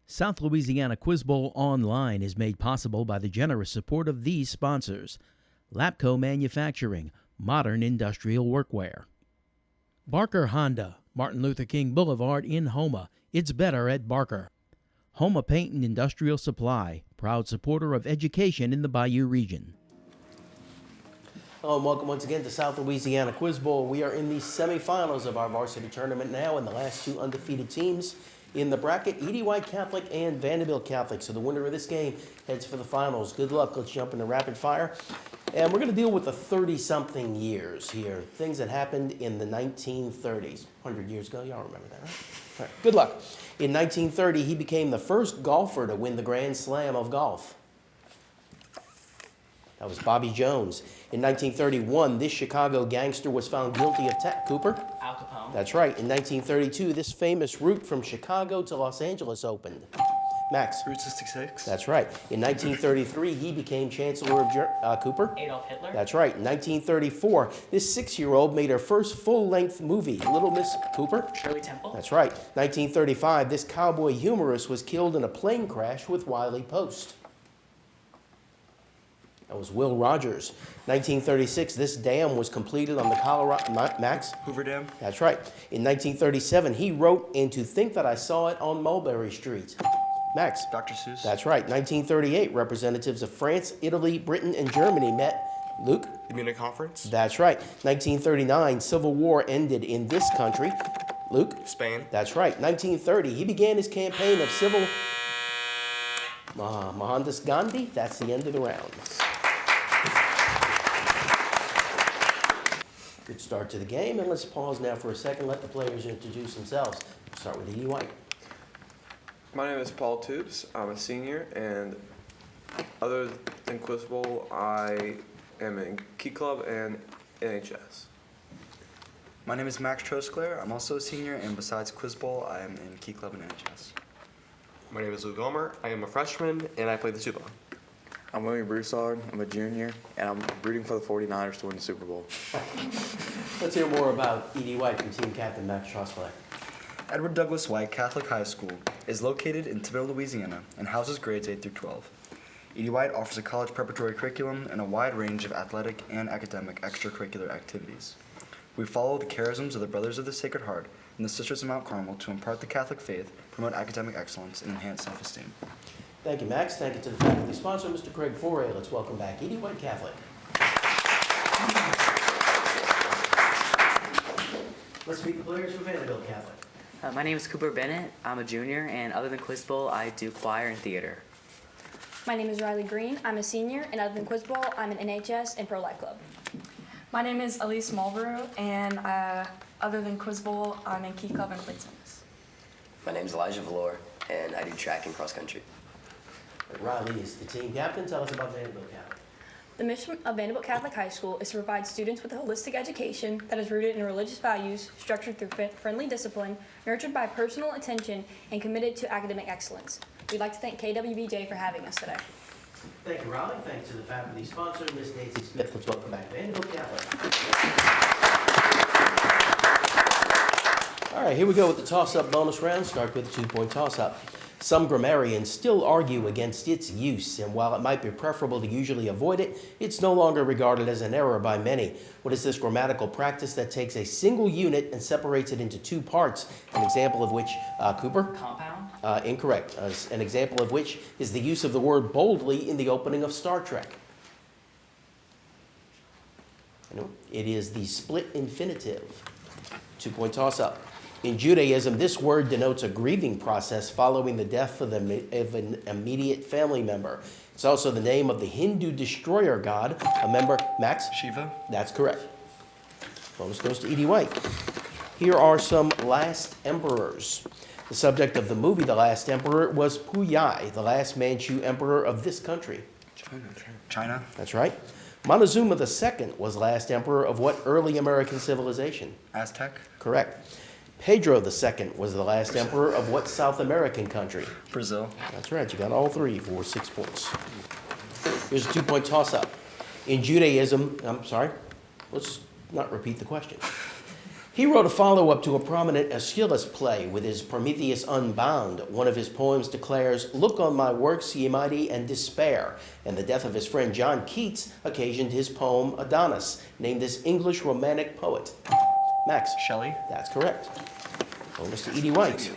South Louisiana Quiz Bowl Online is made possible by the generous support of these sponsors: Lapco Manufacturing, modern industrial workwear; Barker Honda, Martin Luther King Boulevard in Houma. It's better at Barker. Houma Paint and Industrial Supply, proud supporter of education in the Bayou region. Hello and welcome once again to South Louisiana Quiz Bowl. We are in the semifinals of our varsity tournament now, and the last two undefeated teams in the bracket, E.D. Catholic and Vandebilt Catholic. So the winner of this game heads for the finals. Good luck. Let's jump into rapid fire. And we're going to deal with the 30-something years here. Things that happened in the 1930s. 100 years ago, y'all remember that, right? All right. Good luck. In 1930, he became the first golfer to win the Grand Slam of golf. That was Bobby Jones. In 1931, this Chicago gangster was found guilty of Cooper? Al Capone. That's right. In 1932, this famous route from Chicago to Los Angeles opened. Max? Route 66. That's right. In 1933, he became Chancellor of Cooper? Adolf Hitler. That's right. In 1934, this 6-year-old made her first full-length movie, Little Miss Cooper? Shirley Temple. That's right. 1935, this cowboy humorist was killed in a plane crash with Wiley Post. That was Will Rogers. 1936, this dam was completed on the Colorado... Max? Hoover Dam. That's right. In 1937, he wrote "And to Think That I Saw It on Mulberry Street." Max? Dr. Seuss. That's right. 1938, representatives of France, Italy, Britain, and Germany met. Luke? The Munich Conference. That's right. 1939, Civil War ended in this country. Luke? Spain. That's right. 1930, he began his campaign of civil... Mohandas Gandhi. That's the end of the round. Good start to the game, and let's pause now for a second. Let the players introduce themselves. We'll start with E.D. White. My name is Paul Tubes. I'm a senior, and other than Quiz Bowl, I am in Key Club and NHS. My name is Max Trosclair. I'm also a senior, and besides Quiz Bowl, I am in Key Club and NHS. My name is Luke Gomer. I am a freshman, and I play the tuba. I'm William Broussard. I'm a junior, and I'm rooting for the 49ers to win the Super Bowl. Let's hear more about E.D. White from team captain Max Trosclair. Edward Douglas White Catholic High School is located in Thibodaux, Louisiana, and houses grades 8 through 12. E.D. White offers a college preparatory curriculum and a wide range of athletic and academic extracurricular activities. We follow the charisms of the Brothers of the Sacred Heart and the Sisters of Mount Carmel to impart the Catholic faith, promote academic excellence, and enhance self-esteem. Thank you, Max. Thank you to the faculty sponsor, Mr. Craig Foray. Let's welcome back E.D. White Catholic. Let's meet the players for Vandebilt Catholic. My name is Cooper Bennett. I'm a junior, and other than Quiz Bowl, I do choir and theater. My name is Riley Green. I'm a senior, and other than Quiz Bowl, I'm in NHS and Pro Life Club. My name is Elise Marlborough, and other than Quiz Bowl, I'm in Key Club and play tennis. My name is Elijah Valor, and I do track and cross country. Riley is the team captain. Tell us about Vandebilt Catholic. The mission of Vandebilt Catholic High School is to provide students with a holistic education that is rooted in religious values, structured through friendly discipline, nurtured by personal attention, and committed to academic excellence. We'd like to thank KWBJ for having us today. Thank you, Riley. Thanks to the faculty sponsor, Ms. Nancy Smith. Let's welcome back Vandebilt Catholic. All right, here we go with the toss-up bonus round. Start with a 2-point toss-up. Some grammarians still argue against its use, and while it might be preferable to usually avoid it, it's no longer regarded as an error by many. What is this grammatical practice that takes a single unit and separates it into 2 parts? An example of which, Cooper? Compound? Incorrect. An example of which is the use of the word boldly in the opening of Star Trek. It is the split infinitive. 2-point toss-up. In Judaism, this word denotes a grieving process following the death of an immediate family member. It's also the name of the Hindu destroyer god, a member, Max? Shiva. That's correct. Bonus goes to E.D. White. Here are some last emperors. The subject of the movie The Last Emperor was Puyai, the last Manchu emperor of this country. China. That's right. Montezuma II was last emperor of what early American civilization? Aztec. Correct. Pedro II was the last emperor of what South American country? Brazil. That's right. You got all 3 for 6 points. Here's a 2-point toss-up. In Judaism, I'm sorry, let's not repeat the question. He wrote a follow-up to a prominent Aeschylus play with his Prometheus Unbound. One of his poems declares, "Look on my works, ye mighty, and despair." And the death of his friend John Keats occasioned his poem Adonis, named this English romantic poet. Max. Shelley. That's correct. Bonus to E.D. White.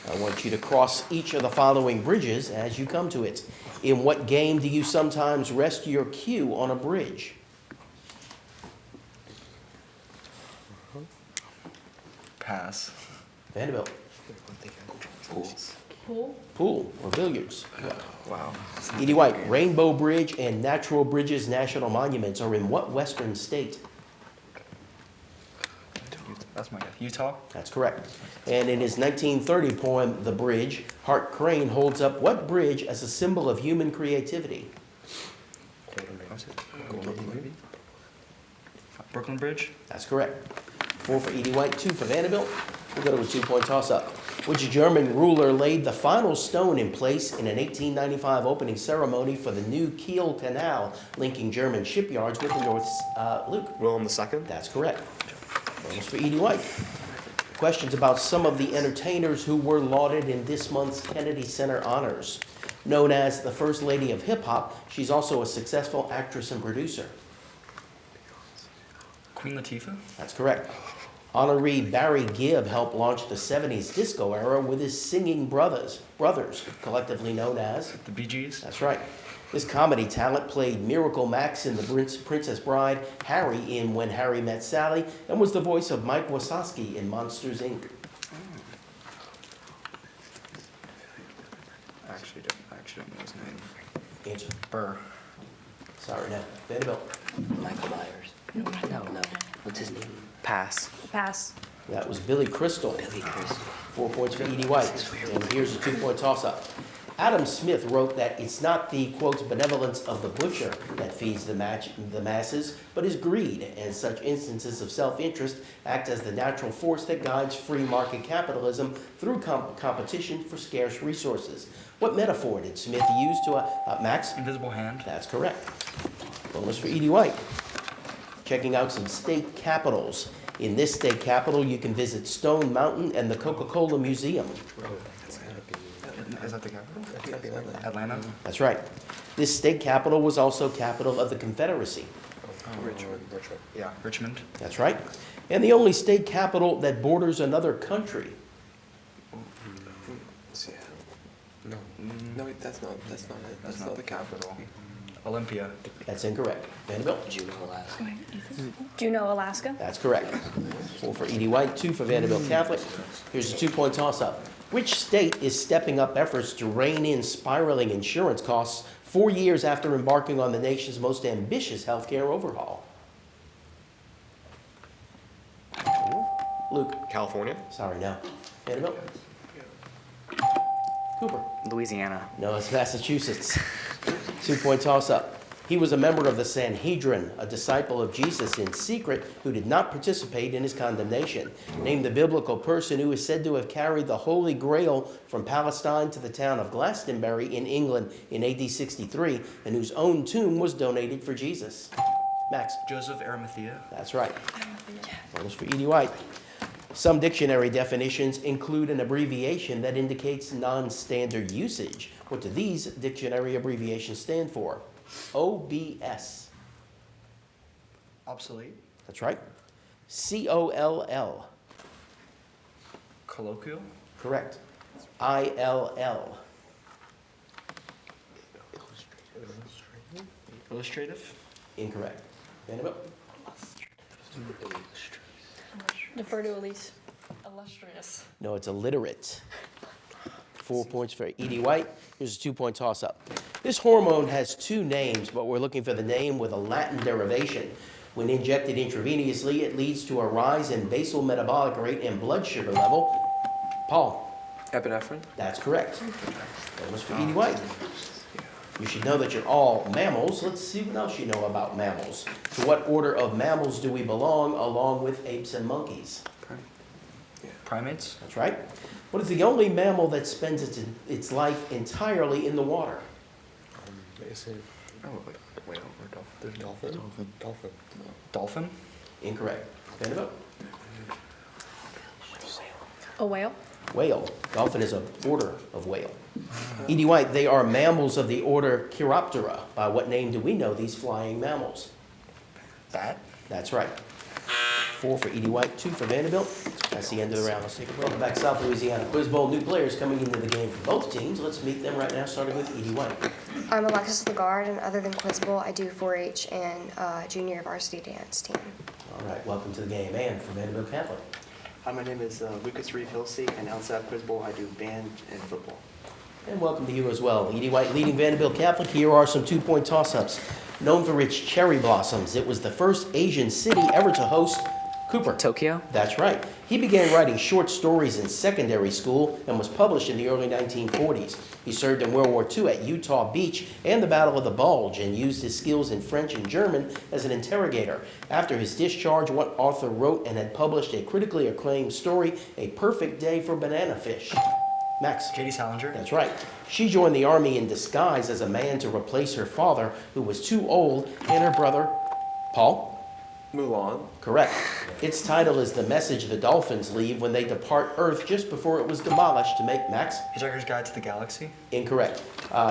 I want you to cross each of the following bridges as you come to it. In what game do you sometimes rest your cue on a bridge? Pass. Vandebilt. Pool. Pool or billiards. Wow. E.D. White, Rainbow Bridge and Natural Bridges National Monuments are in what western state? That's my guess. Utah? That's correct. And in his 1930 poem, The Bridge, Hart Crane holds up what bridge as a symbol of human creativity? Brooklyn Bridge? That's correct. 4 for E.D. White, 2 for Vandebilt. We'll go to a 2-point toss-up. Which German ruler laid the final stone in place in an 1895 opening ceremony for the new Kiel Canal, linking German shipyards with the North Luke? Wilhelm II. That's correct. Bonus for E.D. White. Questions about some of the entertainers who were lauded in this month's Kennedy Center honors. Known as the First Lady of Hip Hop, she's also a successful actress and producer. Queen Latifah? That's correct. Honoree Barry Gibb helped launch the 70s disco era with his singing brothers, collectively known as The Bee Gees? That's right. This comedy talent played Miracle Max in The Princess Bride, Harry in When Harry Met Sally, and was the voice of Mike Wazowski in Monsters, Inc. I actually don't know his name. Answer. Burr. Sorry, no. Vandebilt. Michael Myers. No. What's his name? Pass. Pass. That was Billy Crystal. Billy Crystal. 4 points for E.D. White. And here's a 2-point toss-up. Adam Smith wrote that it's not the, quote, benevolence of the butcher that feeds the masses, but his greed, and such instances of self-interest act as the natural force that guides free market capitalism through competition for scarce resources. What metaphor did Smith use to, Max? Invisible Hand. That's correct. Bonus for E.D. White. Checking out some state capitals. In this state capital, you can visit Stone Mountain and the Coca-Cola Museum. Is that the capital? Atlanta? That's right. This state capital was also capital of the Confederacy. Richmond. Yeah, Richmond. That's right. And the only state capital that borders another country. No, that's not it. That's not the capital. Olympia. That's incorrect. Vandebilt? Juneau, Alaska. Juneau, Alaska. That's correct. 4 for E.D. White, 2 for Vandebilt Catholic. Here's a 2-point toss-up. Which state is stepping up efforts to rein in spiraling insurance costs 4 years after embarking on the nation's most ambitious healthcare overhaul? Luke? California. Sorry, no. Vandebilt? Cooper? Louisiana. No, it's Massachusetts. 2-point toss-up. He was a member of the Sanhedrin, a disciple of Jesus in secret who did not participate in his condemnation. Named the biblical person who is said to have carried the Holy Grail from Palestine to the town of Glastonbury in England in AD 63, and whose own tomb was donated for Jesus. Max? Joseph Arimathea. That's right. Bonus for E.D. White. Some dictionary definitions include an abbreviation that indicates non-standard usage. What do these dictionary abbreviations stand for? OBS. Obsolete. That's right. COLL. Colloquial. Correct. ILL. Illustrative. Incorrect. Vandebilt? Defer to Elise. Illustrious. No, it's illiterate. 4 points for E.D. White. Here's a 2-point toss-up. This hormone has 2 names, but we're looking for the name with a Latin derivation. When injected intravenously, it leads to a rise in basal metabolic rate and blood sugar level. Paul? Epinephrine. That's correct. That was for E.D. White. You should know that you're all mammals. Let's see what else you know about mammals. To what order of mammals do we belong, along with apes and monkeys? Primates. That's right. What is the only mammal that spends its life entirely in the water? Wait, there's dolphin. Dolphin. Incorrect. Vandebilt? A whale. Whale. Dolphin is a order of whale. E.D. White, they are mammals of the order Chiroptera. By what name do we know these flying mammals? Bat? That's right. 4 for E.D. White, 2 for Vandebilt. That's the end of the round. Let's take a break. Welcome back, South Louisiana Quiz Bowl. New players coming into the game for both teams. Let's meet them right now, starting with E.D. White. I'm Alexis Lagarde, and other than Quiz Bowl, I do 4-H and junior varsity dance team. All right, welcome to the game. And for Vandebilt Catholic. Hi, my name is Lucas Reeve-Hilsey, and outside Quiz Bowl, I do band and football. And welcome to you as well. E.D. White leading Vandebilt Catholic. Here are some two-point toss-ups. Known for its cherry blossoms, it was the first Asian city ever to host Cooper. Tokyo? That's right. He began writing short stories in secondary school and was published in the early 1940s. He served in World War II at Utah Beach and the Battle of the Bulge and used his skills in French and German as an interrogator. After his discharge, one author wrote and had published a critically acclaimed story, A Perfect Day for Banana Fish. Max. Katie Salinger? That's right. She joined the Army in disguise as a man to replace her father, who was too old, and her brother, Paul? Mulan. Correct. Its title is the message the dolphins leave when they depart Earth just before it was demolished to make Max. Hitchhiker's Guide to the Galaxy? Incorrect.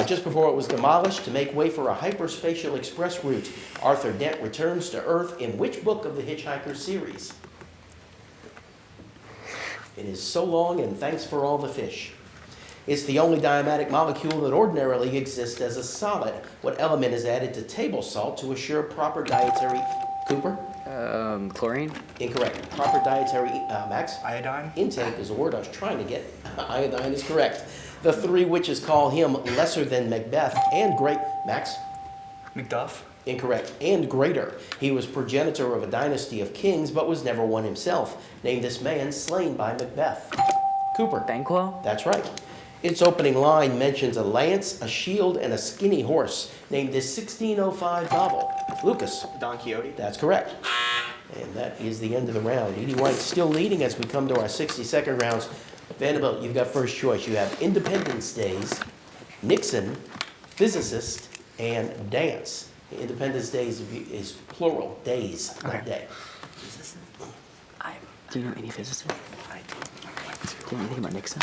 Just before it was demolished to make way for a hyperspatial express route. Arthur Dent returns to Earth in which book of the Hitchhiker series? It is So Long and Thanks for All the Fish. It's the only diabatic molecule that ordinarily exists as a solid. What element is added to table salt to assure proper dietary... Cooper? Chlorine? Incorrect. Proper dietary, Max? Iodine? Intake is a word I was trying to get. Iodine is correct. The three witches call him lesser than Macbeth and great... Max? Macduff? Incorrect. And greater. He was progenitor of a dynasty of kings, but was never one himself. Name this man slain by Macbeth. Cooper? Banquo? That's right. Its opening line mentions a lance, a shield, and a skinny horse. Name this 1605 novel. Lucas? Don Quixote. That's correct. And that is the end of the round. E.D. White still leading as we come to our 60-second rounds. Vandebilt, you've got first choice. You have Independence Days, Nixon, Physicist, and Dance. Independence Days is plural, days, not day. Do you know any physicists? I do. Do you know anything about Nixon?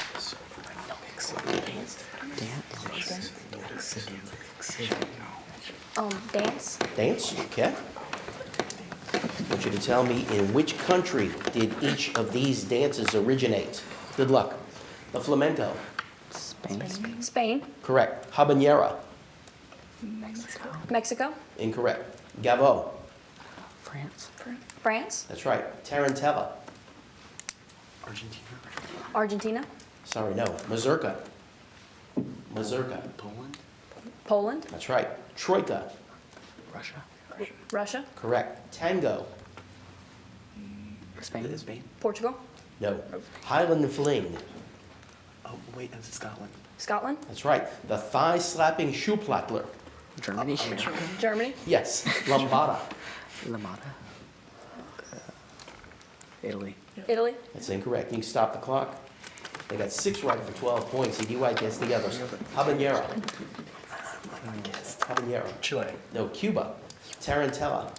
Dance. Dance, okay. I want you to tell me in which country did each of these dances originate? Good luck. The flamenco. Spain? Spain. Correct. Habanera. Mexico. Incorrect. Gavo. France? France. That's right. Tarantella. Argentina. Argentina. Sorry, no. Mazurka. Mazurka. Poland. Poland. That's right. Troika. Russia? Russia. Correct. Tango. Spain? Spain. Portugal. No. Highland Fling. Oh, wait, that's Scotland. Scotland. That's right. The thigh-slapping Schuhplattler. Germany? Germany. Yes. Lambada. Lamada? Italy? Italy. That's incorrect. You can stop the clock. They got 6 right for 12 points. E.D. White gets the others. Habanera. Habanera. Chile. No, Cuba. Tarantella.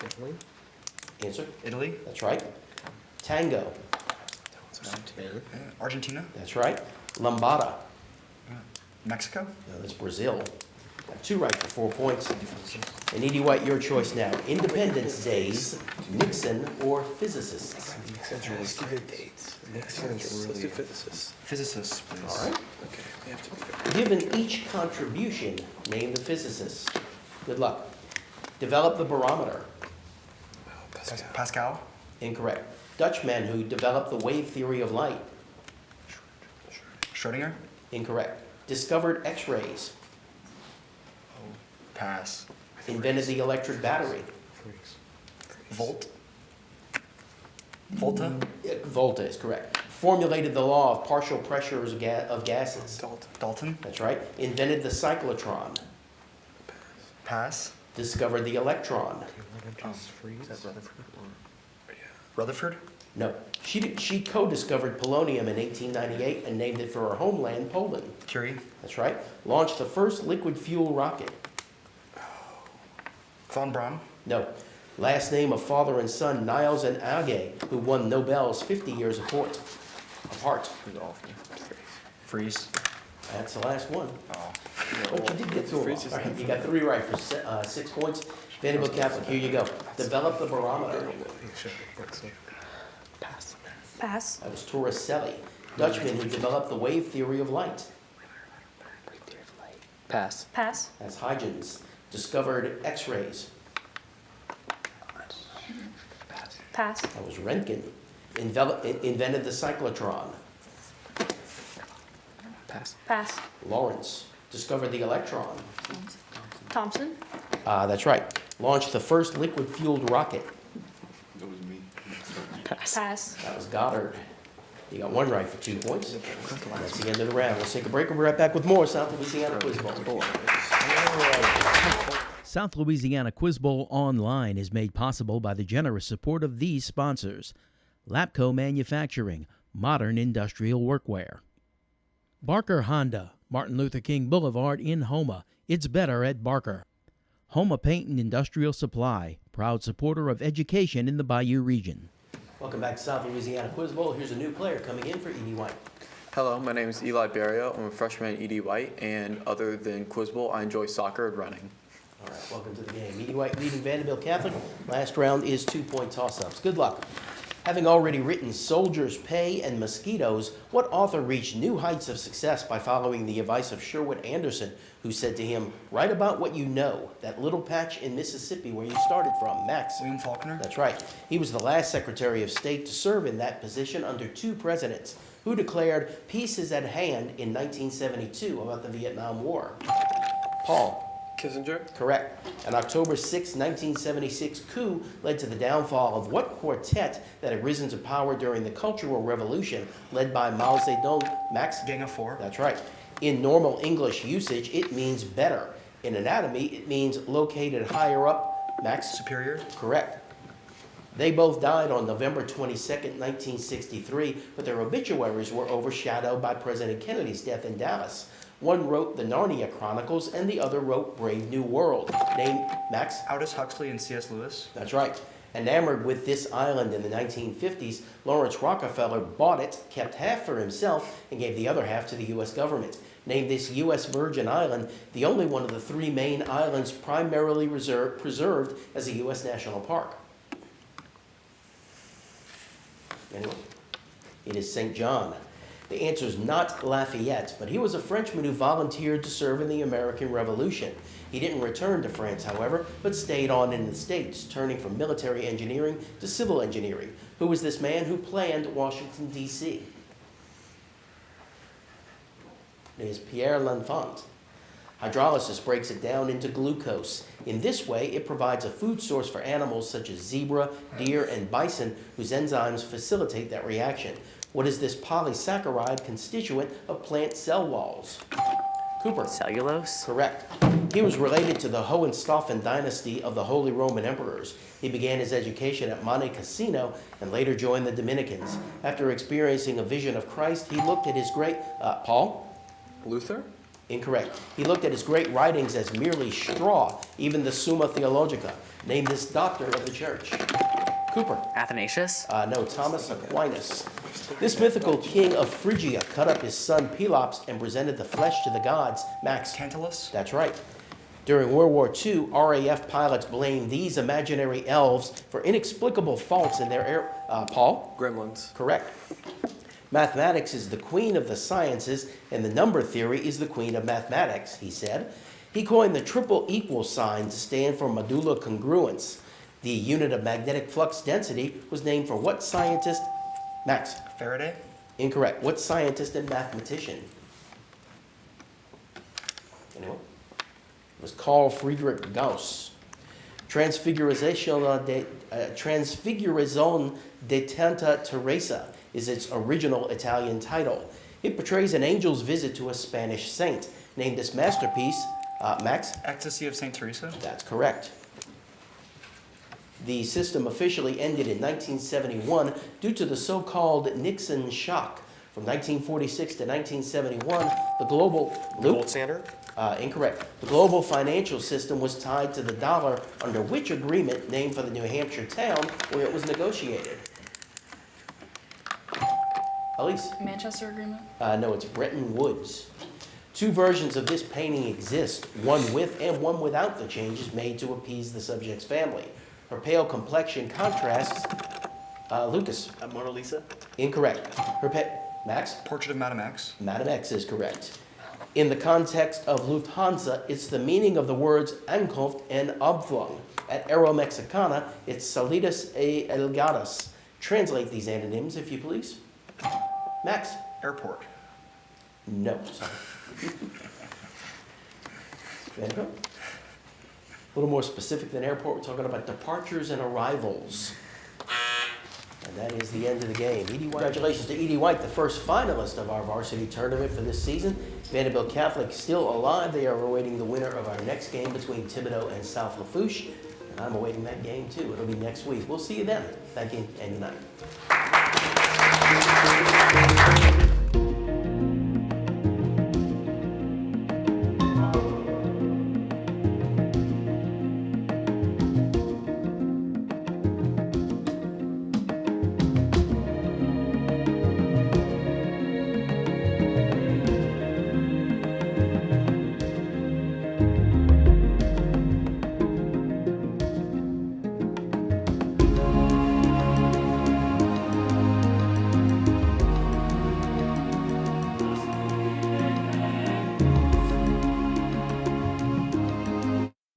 Italy? Answer. Italy? That's right. Tango. Argentina? That's right. Lambada. Mexico? No, that's Brazil. Got 2 right for 4 points. And E.D. White, your choice now. Independence Days, Nixon, or Physicists? Let's do physicists. Physicists, please. All right. Okay, we have to be Given each contribution, name the physicist. Good luck. Develop the barometer. Pascal? Incorrect. Dutchman who developed the wave theory of light. Schrodinger? Incorrect. Discovered X-rays. Pass. Invented the electric battery. Volt? Volta? Volta is correct. Formulated the law of partial pressures of gases. Dalton? That's right. Invented the cyclotron. Pass. Discovered the electron. Is that Rutherford? Rutherford? No. She co-discovered polonium in 1898 and named it for her homeland, Poland. Curie? That's right. Launched the first liquid fuel rocket. Von Braun? No. Last name of father and son Niles and Age, who won Nobel's 50 years apart. Freeze. That's the last one. Oh. But you did get through them all. All right, you got 3 right for 6 points. Vandebilt Catholic, here you go. Develop the barometer. Pass. Pass. That was Torricelli, Dutchman who developed the wave theory of light. Pass. Pass. That's Huygens, discovered X-rays. Pass. That was Röntgen, invented the cyclotron. Pass. Pass. Lawrence, discovered the electron. Thompson. That's right. Launched the first liquid-fueled rocket. That was me. Pass. Pass. That was Goddard. You got 1 right for 2 points. That's the end of the round. We'll take a break. We'll be right back with more South Louisiana Quiz Bowl. South Louisiana Quiz Bowl Online is made possible by the generous support of these sponsors: Lapco Manufacturing, modern industrial workwear; Barker Honda, Martin Luther King Boulevard in Houma. It's better at Barker. Houma Paint and Industrial Supply, proud supporter of education in the Bayou region. Welcome back to South Louisiana Quiz Bowl. Here's a new player coming in for E.D. White. Hello, my name is Eli Barrio. I'm a freshman at E.D. White, and other than Quiz Bowl, I enjoy soccer and running. All right, welcome to the game. E.D. White leading Vandebilt Catholic. Last round is 2-point toss-ups. Good luck. Having already written Soldiers, Pay, and Mosquitoes, what author reached new heights of success by following the advice of Sherwood Anderson, who said to him, write about what you know, that little patch in Mississippi where you started from? Max. William Faulkner? That's right. He was the last Secretary of State to serve in that position under 2 presidents, who declared peace is at hand in 1972 about the Vietnam War. Paul. Kissinger? Correct. An October 6, 1976 coup led to the downfall of what quartet that had risen to power during the Cultural Revolution led by Mao Zedong? Max? Gang of 4. That's right. In normal English usage, it means better. In anatomy, it means located higher up. Max? Superior. Correct. They both died on November 22, 1963, but their obituaries were overshadowed by President Kennedy's death in Dallas. One wrote the Narnia Chronicles, and the other wrote Brave New World. Name, Max? Aldous Huxley and C.S. Lewis. That's right. Enamored with this island in the 1950s, Lawrence Rockefeller bought it, kept half for himself, and gave the other half to the U.S. government. Named this U.S. Virgin Island, the only one of the 3 main islands primarily preserved as a U.S. national park. Anyway, it is St. John. The answer is not Lafayette, but he was a Frenchman who volunteered to serve in the American Revolution. He didn't return to France, however, but stayed on in the States, turning from military engineering to civil engineering. Who was this man who planned Washington, D.C.? It is Pierre L'Enfant. Hydrolysis breaks it down into glucose. In this way, it provides a food source for animals such as zebra, deer, and bison, whose enzymes facilitate that reaction. What is this polysaccharide constituent of plant cell walls? Cooper. Cellulose? Correct. He was related to the Hohenstaufen dynasty of the Holy Roman Emperors. He began his education at Monte Cassino and later joined the Dominicans. After experiencing a vision of Christ, he looked at his great... Paul? Luther? Incorrect. He looked at his great writings as merely straw, even the Summa Theologica. Name this doctor of the church. Cooper. Athanasius? No, Thomas Aquinas. This mythical king of Phrygia cut up his son Pelops and presented the flesh to the gods. Max. Tantalus? That's right. During World War II, RAF pilots blamed these imaginary elves for inexplicable faults in their air... Paul? Gremlins. Correct. Mathematics is the queen of the sciences, and the number theory is the queen of mathematics, he said. He coined the triple equal sign to stand for modular congruence. The unit of magnetic flux density was named for what scientist? Max. Faraday? Incorrect. What scientist and mathematician? Anyone? It was Carl Friedrich Gauss. Transfiguration de Tanta Teresa is its original Italian title. It portrays an angel's visit to a Spanish saint. Name this masterpiece, Max? Ecstasy of St. Teresa? That's correct. The system officially ended in 1971 due to the so-called Nixon shock. From 1946 to 1971, the global... Gold standard? Incorrect. The global financial system was tied to the dollar under which agreement named for the New Hampshire town where it was negotiated? Elise? Manchester Agreement. No, it's Bretton Woods. Two versions of this painting exist, one with and one without the changes made to appease the subject's family. Her pale complexion contrasts, Lucas. Mona Lisa. Incorrect. Max? Portrait of Madame X. Madame X is correct. In the context of Lufthansa, it's the meaning of the words Ankunft and Abflug. At Aeromexicana, it's Salidas e Elgadas. Translate these antonyms, if you please. Max? Airport. No, sorry. Vandebilt? A little more specific than airport, we're talking about departures and arrivals. And that is the end of the game. E.D. White. Congratulations to E.D. White, the first finalist of our varsity tournament for this season. Vandebilt Catholic still alive. They are awaiting the winner of our next game between Thibodeau and South Lafourche. And I'm awaiting that game too. It'll be next week. We'll see you then. Thank you and good night.